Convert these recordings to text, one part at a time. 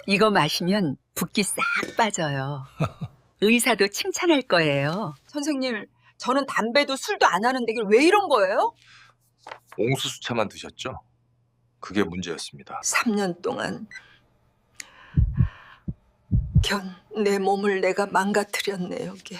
이거 마시면 붓기 싹 빠져요. 의사도 칭찬할 거예요. 선생님, 저는 담배도 술도 안 하는데 이게 왜 이런 거예요? 옹수수차만 드셨죠? 그게 문제였습니다. 3년 동안 내 몸을 내가 망가뜨렸네, 여기.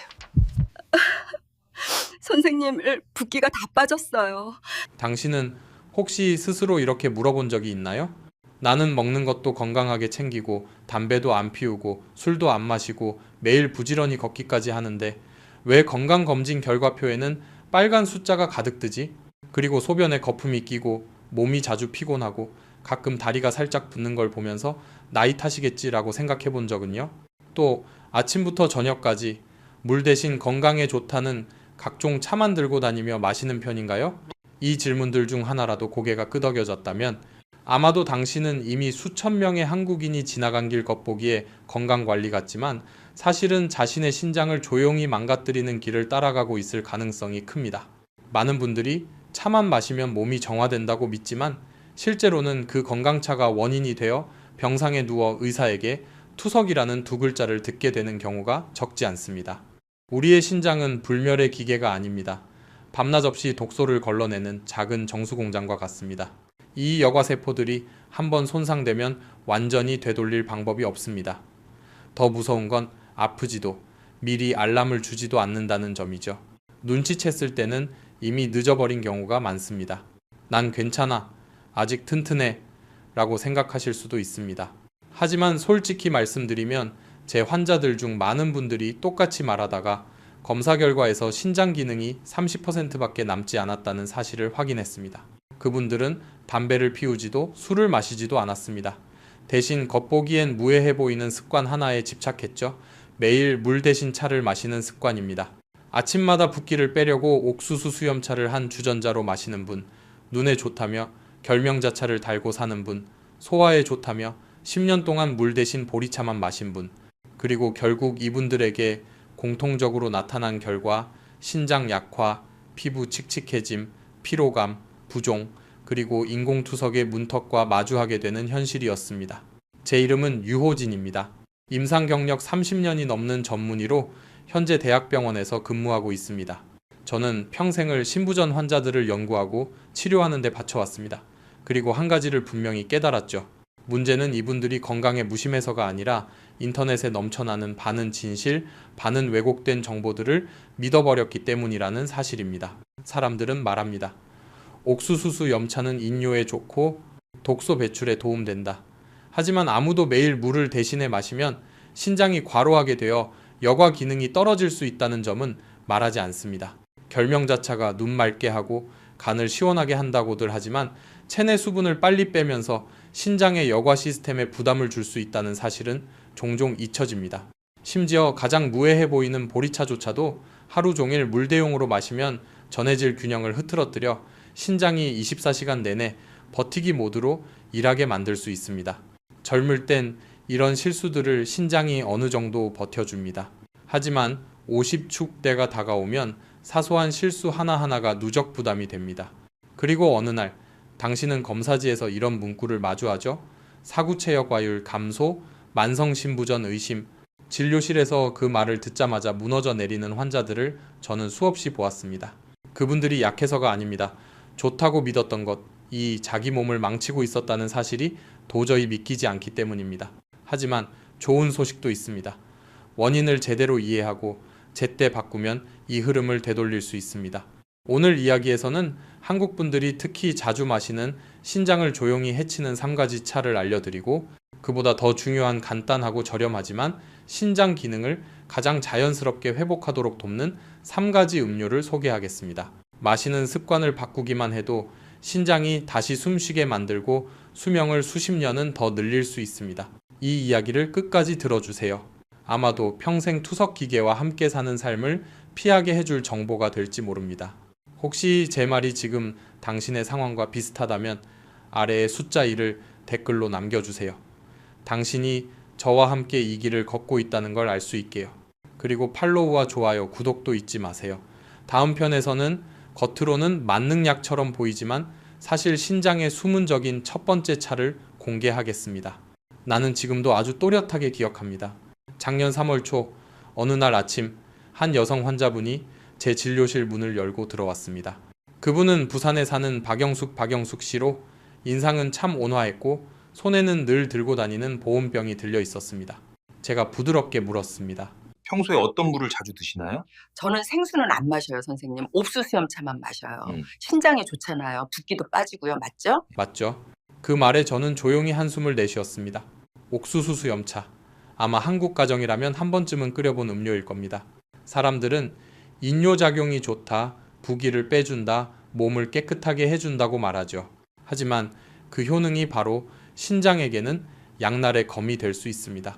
선생님을 붓기가 다 빠졌어요. 당신은 혹시 스스로 이렇게 물어본 적이 있나요? 나는 먹는 것도 건강하게 챙기고 담배도 안 피우고 술도 안 마시고 매일 부지런히 걷기까지 하는데 왜 건강검진 결과표에는 빨간 숫자가 가득 뜨지? 그리고 소변에 거품이 끼고 몸이 자주 피곤하고 가끔 다리가 살짝 붓는 걸 보면서 나이 탓이겠지라고 생각해 본 적은요? 또 아침부터 저녁까지 물 대신 건강에 좋다는 각종 차만 들고 다니며 마시는 편인가요? 이 질문들 중 하나라도 고개가 끄덕여졌다면 아마도 당신은 이미 수천 명의 한국인이 지나간 길 겉보기에 건강관리 같지만 사실은 자신의 신장을 조용히 망가뜨리는 길을 따라가고 있을 가능성이 큽니다. 많은 분들이 차만 마시면 몸이 정화된다고 믿지만 실제로는 그 건강차가 원인이 되어 병상에 누워 의사에게 투석이라는 두 글자를 듣게 되는 경우가 적지 않습니다. 우리의 신장은 불멸의 기계가 아닙니다. 밤낮 없이 독소를 걸러내는 작은 정수공장과 같습니다. 이 여과세포들이 한번 손상되면 완전히 되돌릴 방법이 없습니다. 더 무서운 건 아프지도 미리 알람을 주지도 않는다는 점이죠. 눈치챘을 때는 이미 늦어버린 경우가 많습니다. 난 괜찮아, 아직 튼튼해 라고 생각하실 수도 있습니다. 하지만 솔직히 말씀드리면 제 환자들 중 많은 분들이 똑같이 말하다가 검사 결과에서 신장 기능이 30%밖에 남지 않았다는 사실을 확인했습니다. 그분들은 담배를 피우지도 술을 마시지도 않았습니다. 대신 겉보기엔 무해해 보이는 습관 하나에 집착했죠. 매일 물 대신 차를 마시는 습관입니다. 아침마다 붓기를 빼려고 옥수수 수염차를 한 주전자로 마시는 분, 눈에 좋다며 결명자차를 달고 사는 분, 소화에 좋다며 10년 동안 물 대신 보리차만 마신 분, 그리고 결국 이분들에게 공통적으로 나타난 결과 신장 약화, 피부 칙칙해짐, 피로감, 부종, 그리고 인공투석의 문턱과 마주하게 되는 현실이었습니다. 제 이름은 유호진입니다. 임상 경력 30년이 넘는 전문의로 현재 대학병원에서 근무하고 있습니다. 저는 평생을 신부전 환자들을 연구하고 치료하는 데 바쳐왔습니다. 그리고 한 가지를 분명히 깨달았죠. 문제는 이분들이 건강에 무심해서가 아니라 인터넷에 넘쳐나는 반은 진실, 반은 왜곡된 정보들을 믿어버렸기 때문이라는 사실입니다. 사람들은 말합니다. 옥수수수 염차는 인뇨에 좋고 독소 배출에 도움된다. 하지만 아무도 매일 물을 대신에 마시면 신장이 과로하게 되어 여과 기능이 떨어질 수 있다는 점은 말하지 않습니다. 결명자차가 눈 맑게 하고 간을 시원하게 한다고들 하지만 체내 수분을 빨리 빼면서 신장의 여과 시스템에 부담을 줄 수 있다는 사실은 종종 잊혀집니다. 심지어 가장 무해해 보이는 보리차조차도 하루 종일 물대용으로 마시면 전해질 균형을 흐트러뜨려 신장이 24시간 내내 버티기 모드로 일하게 만들 수 있습니다. 젊을 땐 이런 실수들을 신장이 어느 정도 버텨줍니다. 하지만 50축대가 다가오면 사소한 실수 하나하나가 누적 부담이 됩니다. 그리고 어느 날 당신은 검사지에서 이런 문구를 마주하죠. 사구체역과율 감소, 만성신부전 의심. 진료실에서 그 말을 듣자마자 무너져 내리는 환자들을 저는 수없이 보았습니다. 그분들이 약해서가 아닙니다. 좋다고 믿었던 것, 이 자기 몸을 망치고 있었다는 사실이 도저히 믿기지 않기 때문입니다. 하지만 좋은 소식도 있습니다. 원인을 제대로 이해하고 제때 바꾸면 이 흐름을 되돌릴 수 있습니다. 오늘 이야기에서는 한국 분들이 특히 자주 마시는 신장을 조용히 해치는 3가지 차를 알려드리고 그보다 더 중요한 간단하고 저렴하지만 신장 기능을 가장 자연스럽게 회복하도록 돕는 3가지 음료를 소개하겠습니다. 마시는 습관을 바꾸기만 해도 신장이 다시 숨쉬게 만들고 수명을 수십 년은 더 늘릴 수 있습니다. 이 이야기를 끝까지 들어주세요. 아마도 평생 투석 기계와 함께 사는 삶을 피하게 해줄 정보가 될지 모릅니다. 혹시 제 말이 지금 당신의 상황과 비슷하다면 아래에 숫자 1을 댓글로 남겨주세요. 당신이 저와 함께 이 길을 걷고 있다는 걸 알 수 있게요. 그리고 팔로우와 좋아요, 구독도 잊지 마세요. 다음 편에서는 겉으로는 만능약처럼 보이지만 사실 신장의 수문적인 첫 번째 차를 공개하겠습니다. 나는 지금도 아주 또렷하게 기억합니다. 작년 3월 초 어느 날 아침 한 여성 환자분이 제 진료실 문을 열고 들어왔습니다. 그분은 부산에 사는 박영숙 씨로 인상은 참 온화했고 손에는 늘 들고 다니는 보온병이 들려 있었습니다. 제가 부드럽게 물었습니다. 평소에 어떤 물을 자주 드시나요? 저는 생수는 안 마셔요, 선생님. 옥수수염차만 마셔요. 음. 신장에 좋잖아요. 붓기도 빠지고요. 맞죠? 맞죠? 그 말에 저는 조용히 한숨을 내쉬었습니다. 옥수수 수염차. 아마 한국 가정이라면 한 번쯤은 끓여본 음료일 겁니다. 사람들은 인뇨작용이 좋다, 부기를 빼준다, 몸을 깨끗하게 해준다고 말하죠. 하지만 그 효능이 바로 신장에게는 양날의 검이 될 수 있습니다.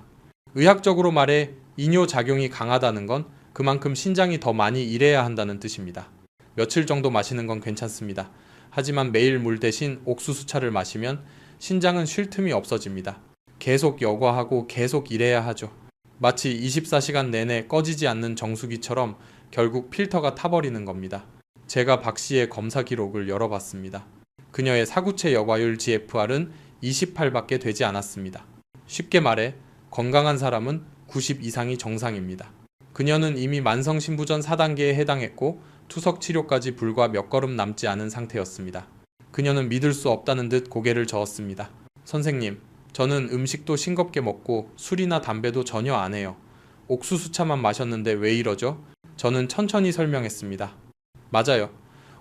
의학적으로 말해 이뇨작용이 강하다는 건 그만큼 신장이 더 많이 일해야 한다는 뜻입니다. 며칠 정도 마시는 건 괜찮습니다. 하지만 매일 물 대신 옥수수차를 마시면 신장은 쉴 틈이 없어집니다. 계속 여과하고 계속 일해야 하죠. 마치 24시간 내내 꺼지지 않는 정수기처럼 결국 필터가 타버리는 겁니다. 제가 박 씨의 검사 기록을 열어봤습니다. 그녀의 사구체 여과율 GFR은 28밖에 되지 않았습니다. 쉽게 말해 건강한 사람은 90 이상이 정상입니다. 그녀는 이미 만성신부전 4단계에 해당했고 투석 치료까지 불과 몇 걸음 남지 않은 상태였습니다. 그녀는 믿을 수 없다는 듯 고개를 저었습니다. 선생님, 저는 음식도 싱겁게 먹고 술이나 담배도 전혀 안 해요. 옥수수차만 마셨는데 왜 이러죠? 저는 천천히 설명했습니다. 맞아요.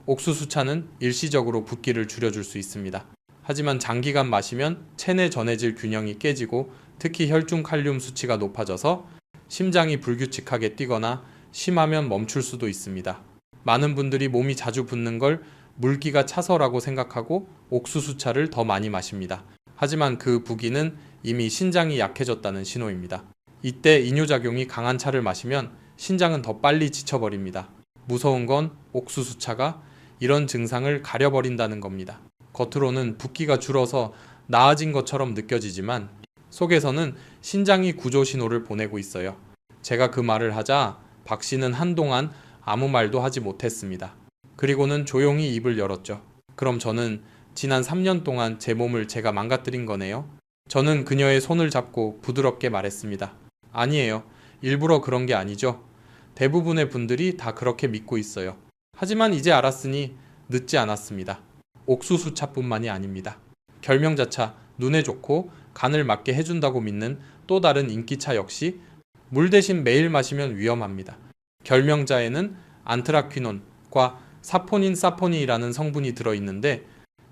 옥수수차는 일시적으로 붓기를 줄여줄 수 있습니다. 하지만 장기간 마시면 체내 전해질 균형이 깨지고 특히 혈중 칼륨 수치가 높아져서 심장이 불규칙하게 뛰거나 심하면 멈출 수도 있습니다. 많은 분들이 몸이 자주 붓는 걸 물기가 차서라고 생각하고 옥수수차를 더 많이 마십니다. 하지만 그 부기는 이미 신장이 약해졌다는 신호입니다. 이때 이뇨작용이 강한 차를 마시면 신장은 더 빨리 지쳐버립니다. 무서운 건 옥수수차가 이런 증상을 가려버린다는 겁니다. 겉으로는 붓기가 줄어서 나아진 것처럼 느껴지지만 속에서는 신장이 구조 신호를 보내고 있어요. 제가 그 말을 하자 박 씨는 한동안 아무 말도 하지 못했습니다. 그리고는 조용히 입을 열었죠. 그럼 저는 지난 3년 동안 제 몸을 제가 망가뜨린 거네요. 저는 그녀의 손을 잡고 부드럽게 말했습니다. 아니에요. 일부러 그런 게 아니죠. 대부분의 분들이 다 그렇게 믿고 있어요. 하지만 이제 알았으니 늦지 않았습니다. 옥수수차뿐만이 아닙니다. 결명자차, 눈에 좋고 간을 맞게 해준다고 믿는 또 다른 인기차 역시 물 대신 매일 마시면 위험합니다. 결명자에는 안트라퀴논과 사포닌이라는 성분이 들어있는데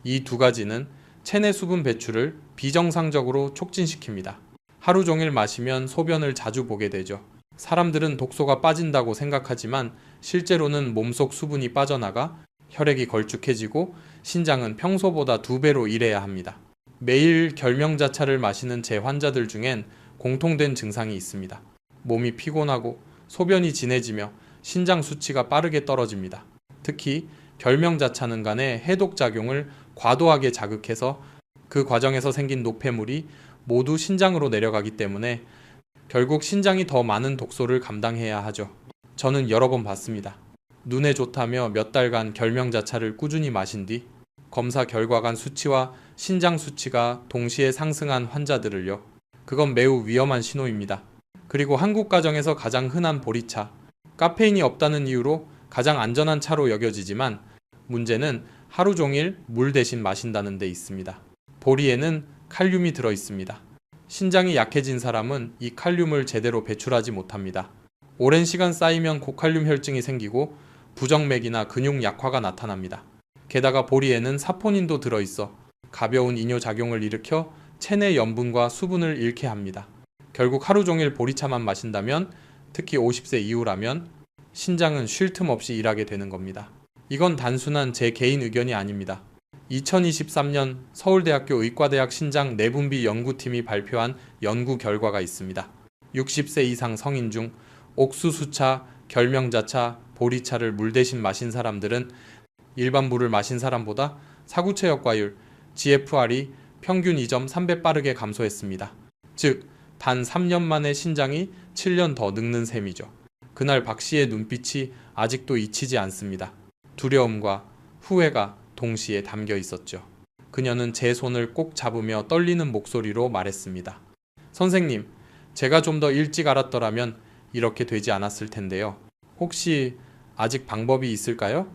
이 두 가지는 체내 수분 배출을 비정상적으로 촉진시킵니다. 하루 종일 마시면 소변을 자주 보게 되죠. 사람들은 독소가 빠진다고 생각하지만 실제로는 몸속 수분이 빠져나가 혈액이 걸쭉해지고 신장은 평소보다 2배로 일해야 합니다. 매일 결명자차를 마시는 제 환자들 중엔 공통된 증상이 있습니다. 몸이 피곤하고 소변이 진해지며 신장 수치가 빠르게 떨어집니다. 특히 결명자차는 간에 해독작용을 과도하게 자극해서 그 과정에서 생긴 노폐물이 모두 신장으로 내려가기 때문에 결국 신장이 더 많은 독소를 감당해야 하죠. 저는 여러 번 봤습니다. 눈에 좋다며 몇 달간 결명자차를 꾸준히 마신 뒤 검사 결과간 수치와 신장 수치가 동시에 상승한 환자들을요. 그건 매우 위험한 신호입니다. 그리고 한국 가정에서 가장 흔한 보리차, 카페인이 없다는 이유로 가장 안전한 차로 여겨지지만 문제는 하루 종일 물 대신 마신다는 데 있습니다. 보리에는 칼륨이 들어 있습니다. 신장이 약해진 사람은 이 칼륨을 제대로 배출하지 못합니다. 오랜 시간 쌓이면 고칼륨 혈증이 생기고 부정맥이나 근육 약화가 나타납니다. 게다가 보리에는 사포닌도 들어있어 가벼운 이뇨작용을 일으켜 체내 염분과 수분을 잃게 합니다. 결국 하루 종일 보리차만 마신다면, 특히 50세 이후라면 신장은 쉴 틈 없이 일하게 되는 겁니다. 이건 단순한 제 개인 의견이 아닙니다. 2023년 서울대학교 의과대학 신장 내분비 연구팀이 발표한 연구 결과가 있습니다. 60세 이상 성인 중 옥수수차, 결명자차, 보리차를 물 대신 마신 사람들은 일반 물을 마신 사람보다 사구체 역과율 GFR이 평균 2.3배 빠르게 감소했습니다. 즉, 단 3년 만에 신장이 7년 더 늙는 셈이죠. 그날 박 씨의 눈빛이 아직도 잊히지 않습니다. 두려움과 후회가 동시에 담겨 있었죠. 그녀는 제 손을 꼭 잡으며 떨리는 목소리로 말했습니다. 선생님, 제가 좀 더 일찍 알았더라면 이렇게 되지 않았을 텐데요. 혹시 아직 방법이 있을까요?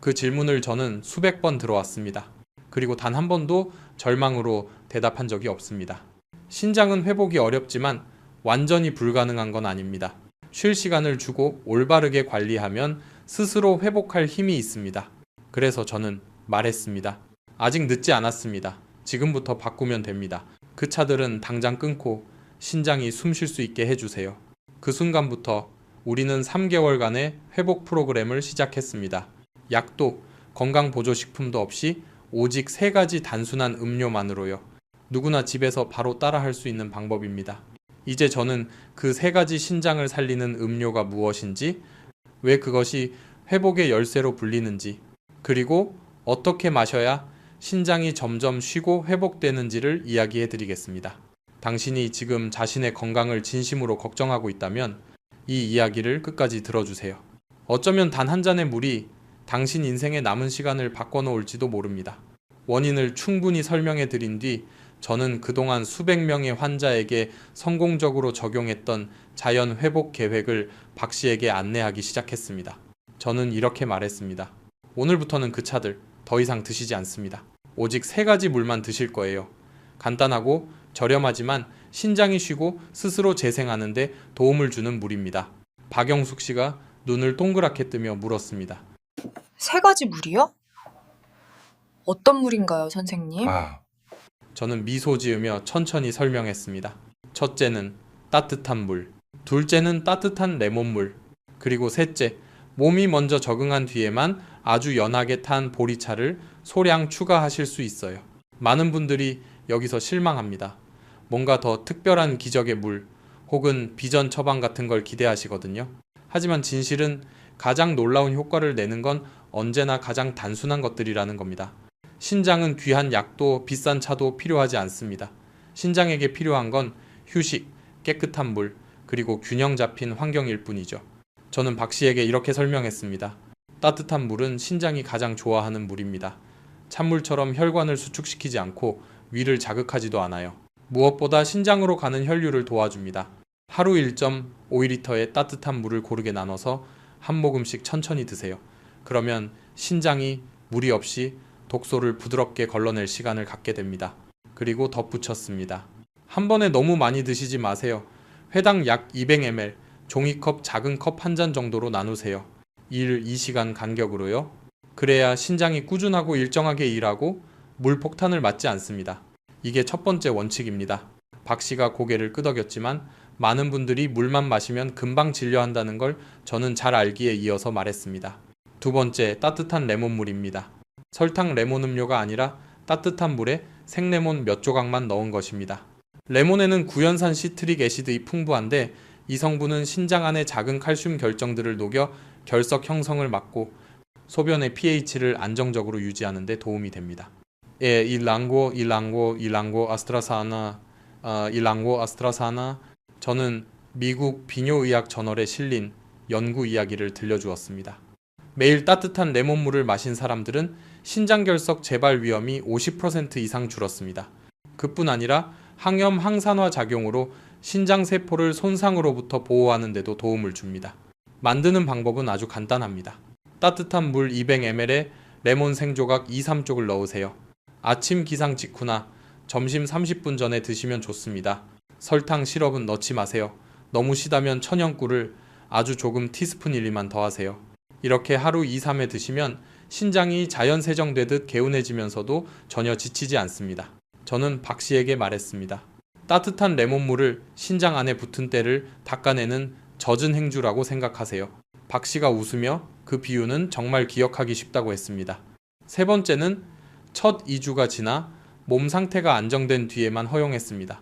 그 질문을 저는 수백 번 들어왔습니다. 그리고 단 한 번도 절망으로 대답한 적이 없습니다. 신장은 회복이 어렵지만 완전히 불가능한 건 아닙니다. 쉴 시간을 주고 올바르게 관리하면 스스로 회복할 힘이 있습니다. 그래서 저는 말했습니다. 아직 늦지 않았습니다. 지금부터 바꾸면 됩니다. 그 차들은 당장 끊고 신장이 숨 쉴 수 있게 해주세요. 그 순간부터 우리는 3개월간의 회복 프로그램을 시작했습니다. 약도 건강보조식품도 없이 오직 3가지 단순한 음료만으로요. 누구나 집에서 바로 따라할 수 있는 방법입니다. 이제 저는 그 3가지 신장을 살리는 음료가 무엇인지, 왜 그것이 회복의 열쇠로 불리는지, 그리고 어떻게 마셔야 신장이 점점 쉬고 회복되는지를 이야기해 드리겠습니다. 당신이 지금 자신의 건강을 진심으로 걱정하고 있다면 이 이야기를 끝까지 들어주세요. 어쩌면 단 한 잔의 물이 당신 인생의 남은 시간을 바꿔놓을지도 모릅니다. 원인을 충분히 설명해 드린 뒤 저는 그동안 수백 명의 환자에게 성공적으로 적용했던 자연 회복 계획을 박 씨에게 안내하기 시작했습니다. 저는 이렇게 말했습니다. 오늘부터는 그 차들 더 이상 드시지 않습니다. 오직 3가지 물만 드실 거예요. 간단하고 저렴하지만 신장이 쉬고 스스로 재생하는 데 도움을 주는 물입니다. 박영숙 씨가 눈을 동그랗게 뜨며 물었습니다. 3가지 물이요? 어떤 물인가요, 선생님? 저는 미소 지으며 천천히 설명했습니다. 첫째는 따뜻한 물, 둘째는 따뜻한 레몬물, 그리고 셋째, 몸이 먼저 적응한 뒤에만 아주 연하게 탄 보리차를 소량 추가하실 수 있어요. 많은 분들이 여기서 실망합니다. 뭔가 더 특별한 기적의 물 혹은 비전 처방 같은 걸 기대하시거든요. 하지만 진실은 가장 놀라운 효과를 내는 건 언제나 가장 단순한 것들이라는 겁니다. 신장은 귀한 약도 비싼 차도 필요하지 않습니다. 신장에게 필요한 건 휴식, 깨끗한 물, 그리고 균형 잡힌 환경일 뿐이죠. 저는 박 씨에게 이렇게 설명했습니다. 따뜻한 물은 신장이 가장 좋아하는 물입니다. 찬물처럼 혈관을 수축시키지 않고 위를 자극하지도 않아요. 무엇보다 신장으로 가는 혈류를 도와줍니다. 하루 1.5리터의 따뜻한 물을 고르게 나눠서 한 모금씩 천천히 드세요. 그러면 신장이 무리 없이 독소를 부드럽게 걸러낼 시간을 갖게 됩니다. 그리고 덧붙였습니다. 한 번에 너무 많이 드시지 마세요. 회당 약 200ml, 종이컵 작은 컵 한 잔 정도로 나누세요. 2시간 간격으로요. 그래야 신장이 꾸준하고 일정하게 일하고 물 폭탄을 맞지 않습니다. 이게 첫 번째 원칙입니다. 박 씨가 고개를 끄덕였지만 많은 분들이 물만 마시면 금방 질려한다는 걸 저는 잘 알기에 이어서 말했습니다. 두 번째, 따뜻한 레몬물입니다. 설탕 레몬 음료가 아니라 따뜻한 물에 생레몬 몇 조각만 넣은 것입니다. 레몬에는 구연산 시트릭 애시드이 풍부한데 이 성분은 신장 안의 작은 칼슘 결정들을 녹여 결석 형성을 막고 소변의 pH를 안정적으로 유지하는 데 도움이 됩니다. 일랑고 아스트라사나 저는 미국 비뇨의학 저널에 실린 연구 이야기를 들려주었습니다. 매일 따뜻한 레몬물을 마신 사람들은 신장결석 재발 위험이 50% 이상 줄었습니다. 그뿐 아니라 항염 항산화 작용으로 신장세포를 손상으로부터 보호하는 데도 도움을 줍니다. 만드는 방법은 아주 간단합니다. 따뜻한 물 200ml에 레몬 생조각 2-3쪽을 넣으세요. 아침 기상 직후나 점심 30분 전에 드시면 좋습니다. 설탕 시럽은 넣지 마세요. 너무 시다면 천연꿀을 아주 조금 티스푼 1만 더하세요. 이렇게 하루 2-3회 드시면 신장이 자연 세정되듯 개운해지면서도 전혀 지치지 않습니다. 저는 박 씨에게 말했습니다. 따뜻한 레몬물을 신장 안에 붙은 때를 닦아내는 젖은 행주라고 생각하세요. 박 씨가 웃으며 그 비유는 정말 기억하기 쉽다고 했습니다. 세 번째는 첫 2주가 지나 몸 상태가 안정된 뒤에만 허용했습니다.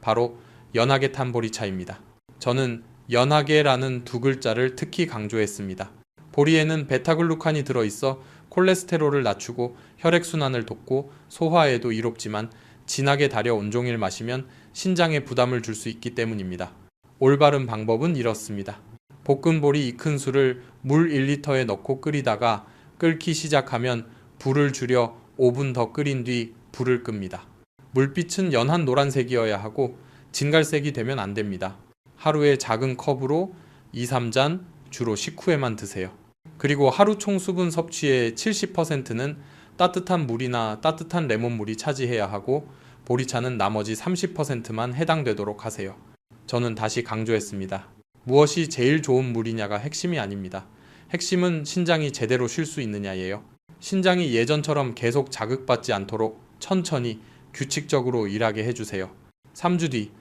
바로 연하게 탄 보리차입니다. 저는 연하게라는 두 글자를 특히 강조했습니다. 보리에는 베타글루칸이 들어있어 콜레스테롤을 낮추고 혈액순환을 돕고 소화에도 이롭지만 진하게 달여 온종일 마시면 신장에 부담을 줄 수 있기 때문입니다. 올바른 방법은 이렇습니다. 볶은 보리 2큰술을 물 1리터에 넣고 끓이다가 끓기 시작하면 불을 줄여 5분 더 끓인 뒤 불을 끕니다. 물빛은 연한 노란색이어야 하고 진갈색이 되면 안 됩니다. 하루에 작은 컵으로 2, 3잔 주로 식후에만 드세요. 그리고 하루 총 수분 섭취의 70%는 따뜻한 물이나 따뜻한 레몬물이 차지해야 하고 보리차는 나머지 30%만 해당되도록 하세요. 저는 다시 강조했습니다. 무엇이 제일 좋은 물이냐가 핵심이 아닙니다. 핵심은 신장이 제대로 쉴 수 있느냐예요. 신장이 예전처럼 계속 자극받지 않도록 천천히 규칙적으로 일하게 해주세요. 3주 뒤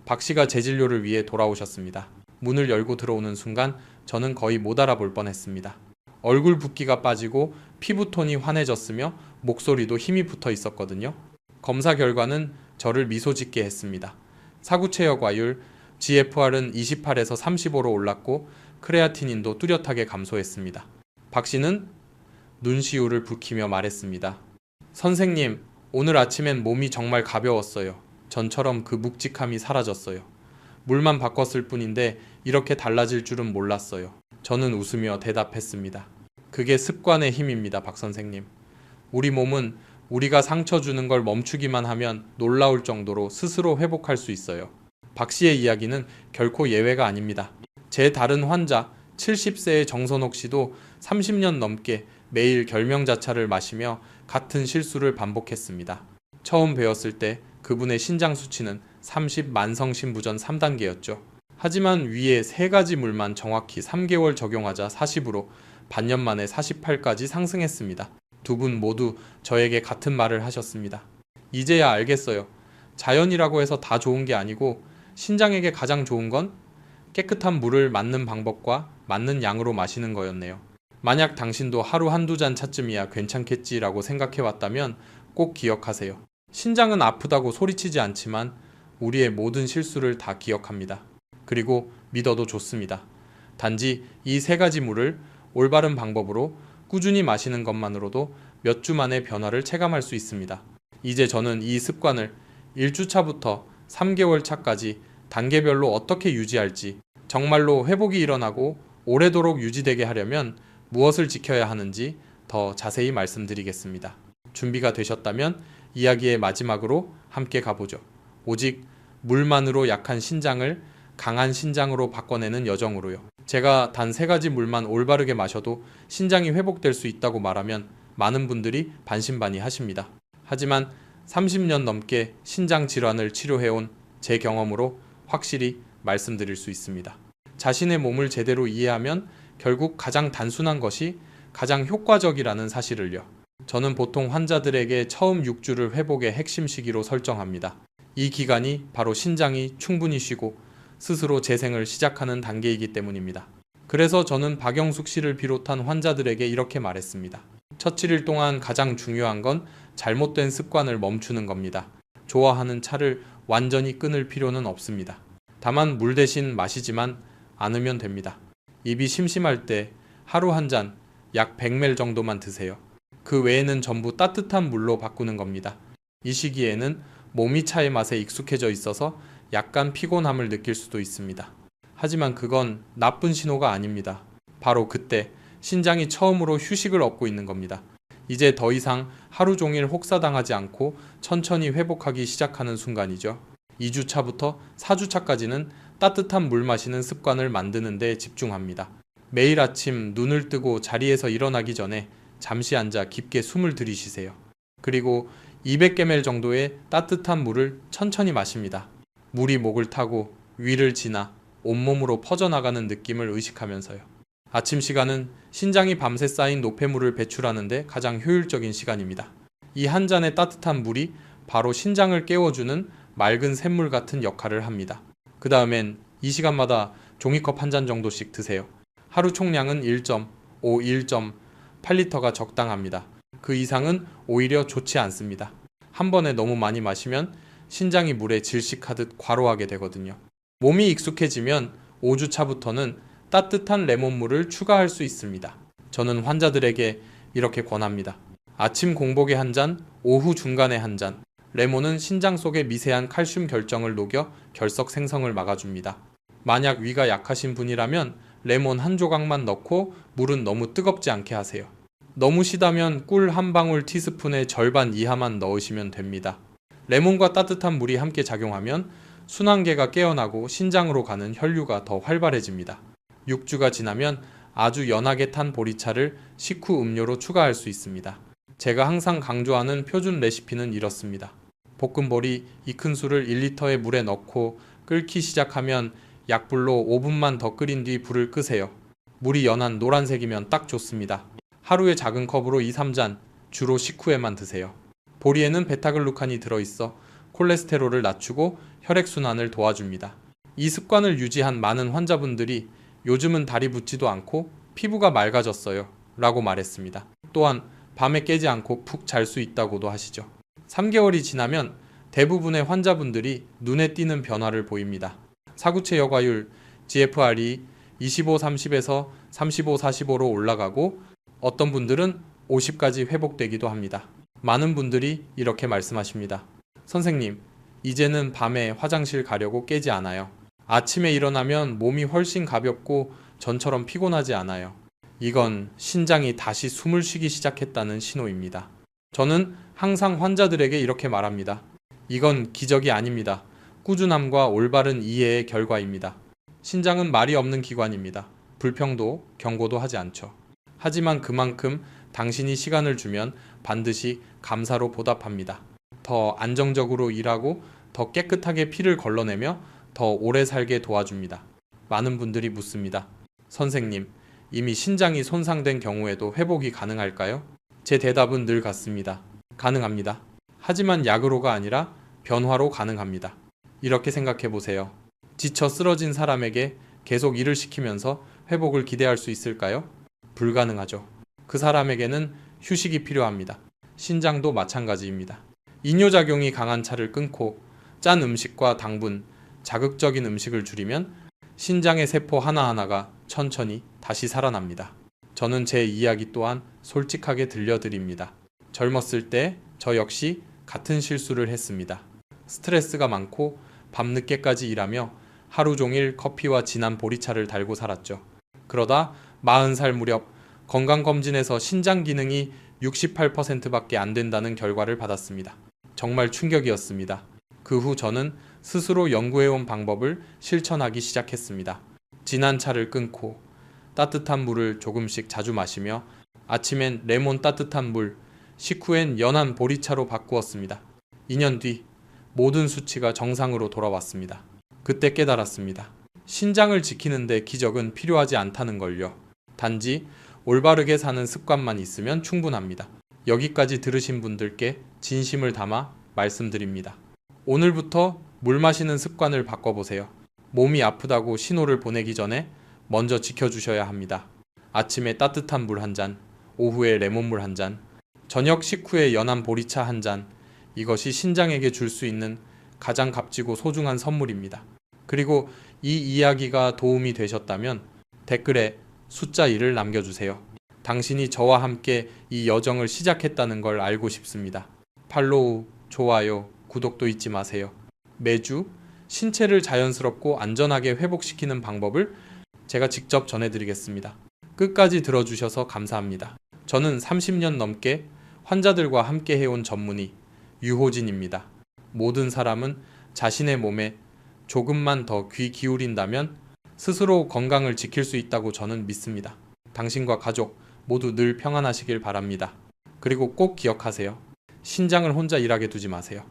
박 씨가 제 진료를 위해 돌아오셨습니다. 문을 열고 들어오는 순간 저는 거의 못 알아볼 뻔했습니다. 얼굴 붓기가 빠지고 피부톤이 환해졌으며 목소리도 힘이 붙어 있었거든요. 검사 결과는 저를 미소 짓게 했습니다. 사구체여 과율 GFR은 28에서 35로 올랐고 크레아티닌도 뚜렷하게 감소했습니다. 박 씨는 눈시울을 붉히며 말했습니다. 선생님, 오늘 아침엔 몸이 정말 가벼웠어요. 전처럼 그 묵직함이 사라졌어요. 물만 바꿨을 뿐인데 이렇게 달라질 줄은 몰랐어요. 저는 웃으며 대답했습니다. 그게 습관의 힘입니다, 박 선생님. 우리 몸은 우리가 상처 주는 걸 멈추기만 하면 놀라울 정도로 스스로 회복할 수 있어요. 박 씨의 이야기는 결코 예외가 아닙니다. 제 다른 환자 70세의 정선옥 씨도 30년 넘게 매일 결명자차를 마시며 같은 실수를 반복했습니다. 처음 배웠을 때 그분의 신장 수치는 30 만성신부전 3단계였죠. 하지만 위에 3가지 물만 정확히 3개월 적용하자 40으로 반년 만에 48까지 상승했습니다. 두 분 모두 저에게 같은 말을 하셨습니다. 이제야 알겠어요. 자연이라고 해서 다 좋은 게 아니고 신장에게 가장 좋은 건 깨끗한 물을 맞는 방법과 맞는 양으로 마시는 거였네요. 만약 당신도 하루 한두 잔 차쯤이야 괜찮겠지라고 생각해왔다면 꼭 기억하세요. 신장은 아프다고 소리치지 않지만 우리의 모든 실수를 다 기억합니다. 그리고 믿어도 좋습니다. 단지 이 3가지 물을 올바른 방법으로 꾸준히 마시는 것만으로도 몇 주 만에 변화를 체감할 수 있습니다. 이제 저는 이 습관을 1주차부터 3개월 차까지 단계별로 어떻게 유지할지, 정말로 회복이 일어나고 오래도록 유지되게 하려면 무엇을 지켜야 하는지 더 자세히 말씀드리겠습니다. 준비가 되셨다면 이야기의 마지막으로 함께 가보죠. 오직 물만으로 약한 신장을 강한 신장으로 바꿔내는 여정으로요. 제가 단 3가지 물만 올바르게 마셔도 신장이 회복될 수 있다고 말하면 많은 분들이 반신반의하십니다. 하지만 30년 넘게 신장 질환을 치료해온 제 경험으로 확실히 말씀드릴 수 있습니다. 자신의 몸을 제대로 이해하면 결국 가장 단순한 것이 가장 효과적이라는 사실을요. 저는 보통 환자들에게 처음 6주를 회복의 핵심 시기로 설정합니다. 이 기간이 바로 신장이 충분히 쉬고 스스로 재생을 시작하는 단계이기 때문입니다. 그래서 저는 박영숙 씨를 비롯한 환자들에게 이렇게 말했습니다. 첫 7일 동안 가장 중요한 건 잘못된 습관을 멈추는 겁니다. 좋아하는 차를 완전히 끊을 필요는 없습니다. 다만 물 대신 마시지만 않으면 됩니다. 입이 심심할 때 하루 한 잔 약 100ml 정도만 드세요. 그 외에는 전부 따뜻한 물로 바꾸는 겁니다. 이 시기에는 몸이 차의 맛에 익숙해져 있어서 약간 피곤함을 느낄 수도 있습니다. 하지만 그건 나쁜 신호가 아닙니다. 바로 그때 신장이 처음으로 휴식을 얻고 있는 겁니다. 이제 더 이상 하루 종일 혹사당하지 않고 천천히 회복하기 시작하는 순간이죠. 2주차부터 4주차까지는 따뜻한 물 마시는 습관을 만드는 데 집중합니다. 매일 아침 눈을 뜨고 자리에서 일어나기 전에 잠시 앉아 깊게 숨을 들이쉬세요. 그리고 200ml 정도의 따뜻한 물을 천천히 마십니다. 물이 목을 타고 위를 지나 온몸으로 퍼져나가는 느낌을 의식하면서요. 아침 시간은 신장이 밤새 쌓인 노폐물을 배출하는데 가장 효율적인 시간입니다. 이 한 잔의 따뜻한 물이 바로 신장을 깨워주는 맑은 샘물 같은 역할을 합니다. 그 다음엔 이 시간마다 종이컵 한 잔 정도씩 드세요. 하루 총량은 1.8리터가 적당합니다. 그 이상은 오히려 좋지 않습니다. 한 번에 너무 많이 마시면 신장이 물에 질식하듯 과로하게 되거든요. 몸이 익숙해지면 5주차부터는 따뜻한 레몬물을 추가할 수 있습니다. 저는 환자들에게 이렇게 권합니다. 아침 공복에 한 잔, 오후 중간에 한 잔. 레몬은 신장 속의 미세한 칼슘 결정을 녹여 결석 생성을 막아줍니다. 만약 위가 약하신 분이라면 레몬 한 조각만 넣고 물은 너무 뜨겁지 않게 하세요. 너무 시다면 꿀 한 방울 티스푼의 절반 이하만 넣으시면 됩니다. 레몬과 따뜻한 물이 함께 작용하면 순환계가 깨어나고 신장으로 가는 혈류가 더 활발해집니다. 6주가 지나면 아주 연하게 탄 보리차를 식후 음료로 추가할 수 있습니다. 제가 항상 강조하는 표준 레시피는 이렇습니다. 볶은 보리 2큰술을 1리터의 물에 넣고 끓기 시작하면 약불로 5분만 더 끓인 뒤 불을 끄세요. 물이 연한 노란색이면 딱 좋습니다. 하루에 작은 컵으로 2, 3잔, 주로 식후에만 드세요. 보리에는 베타글루칸이 들어있어 콜레스테롤을 낮추고 혈액순환을 도와줍니다. 이 습관을 유지한 많은 환자분들이 요즘은 다리 붓지도 않고 피부가 맑아졌어요 라고 말했습니다. 또한 밤에 깨지 않고 푹 잘 수 있다고도 하시죠. 3개월이 지나면 대부분의 환자분들이 눈에 띄는 변화를 보입니다. 사구체 여과율 GFR이 25-30에서 35-45로 올라가고 어떤 분들은 50까지 회복되기도 합니다. 많은 분들이 이렇게 말씀하십니다. 선생님, 이제는 밤에 화장실 가려고 깨지 않아요. 아침에 일어나면 몸이 훨씬 가볍고 전처럼 피곤하지 않아요. 이건 신장이 다시 숨을 쉬기 시작했다는 신호입니다. 저는 항상 환자들에게 이렇게 말합니다. 이건 기적이 아닙니다. 꾸준함과 올바른 이해의 결과입니다. 신장은 말이 없는 기관입니다. 불평도, 경고도 하지 않죠. 하지만 그만큼 당신이 시간을 주면 반드시 감사로 보답합니다. 더 안정적으로 일하고 더 깨끗하게 피를 걸러내며 더 오래 살게 도와줍니다. 많은 분들이 묻습니다. 선생님, 이미 신장이 손상된 경우에도 회복이 가능할까요? 제 대답은 늘 같습니다. 가능합니다. 하지만 약으로가 아니라 변화로 가능합니다. 이렇게 생각해 보세요. 지쳐 쓰러진 사람에게 계속 일을 시키면서 회복을 기대할 수 있을까요? 불가능하죠. 그 사람에게는 휴식이 필요합니다. 신장도 마찬가지입니다. 이뇨작용이 강한 차를 끊고 짠 음식과 당분, 자극적인 음식을 줄이면 신장의 세포 하나하나가 천천히 다시 살아납니다. 저는 제 이야기 또한 솔직하게 들려드립니다. 젊었을 때 저 역시 같은 실수를 했습니다. 스트레스가 많고 밤늦게까지 일하며 하루 종일 커피와 진한 보리차를 달고 살았죠. 그러다 40살 무렵 건강검진에서 신장 기능이 68%밖에 안 된다는 결과를 받았습니다. 정말 충격이었습니다. 그 후 저는 스스로 연구해온 방법을 실천하기 시작했습니다. 진한 차를 끊고 따뜻한 물을 조금씩 자주 마시며 아침엔 레몬 따뜻한 물, 식후엔 연한 보리차로 바꾸었습니다. 2년 뒤 모든 수치가 정상으로 돌아왔습니다. 그때 깨달았습니다. 신장을 지키는데 기적은 필요하지 않다는 걸요. 단지 올바르게 사는 습관만 있으면 충분합니다. 여기까지 들으신 분들께 진심을 담아 말씀드립니다. 오늘부터 물 마시는 습관을 바꿔보세요. 몸이 아프다고 신호를 보내기 전에 먼저 지켜주셔야 합니다. 아침에 따뜻한 물 한 잔, 오후에 레몬물 한 잔, 저녁 식후에 연한 보리차 한 잔, 이것이 신장에게 줄 수 있는 가장 값지고 소중한 선물입니다. 그리고 이 이야기가 도움이 되셨다면 댓글에 숫자 1을 남겨주세요. 당신이 저와 함께 이 여정을 시작했다는 걸 알고 싶습니다. 팔로우, 좋아요, 구독도 잊지 마세요. 매주 신체를 자연스럽고 안전하게 회복시키는 방법을 제가 직접 전해드리겠습니다. 끝까지 들어주셔서 감사합니다. 저는 30년 넘게 환자들과 함께 해온 전문의 유호진입니다. 모든 사람은 자신의 몸에 조금만 더 귀 기울인다면 스스로 건강을 지킬 수 있다고 저는 믿습니다. 당신과 가족 모두 늘 평안하시길 바랍니다. 그리고 꼭 기억하세요. 신장을 혼자 일하게 두지 마세요.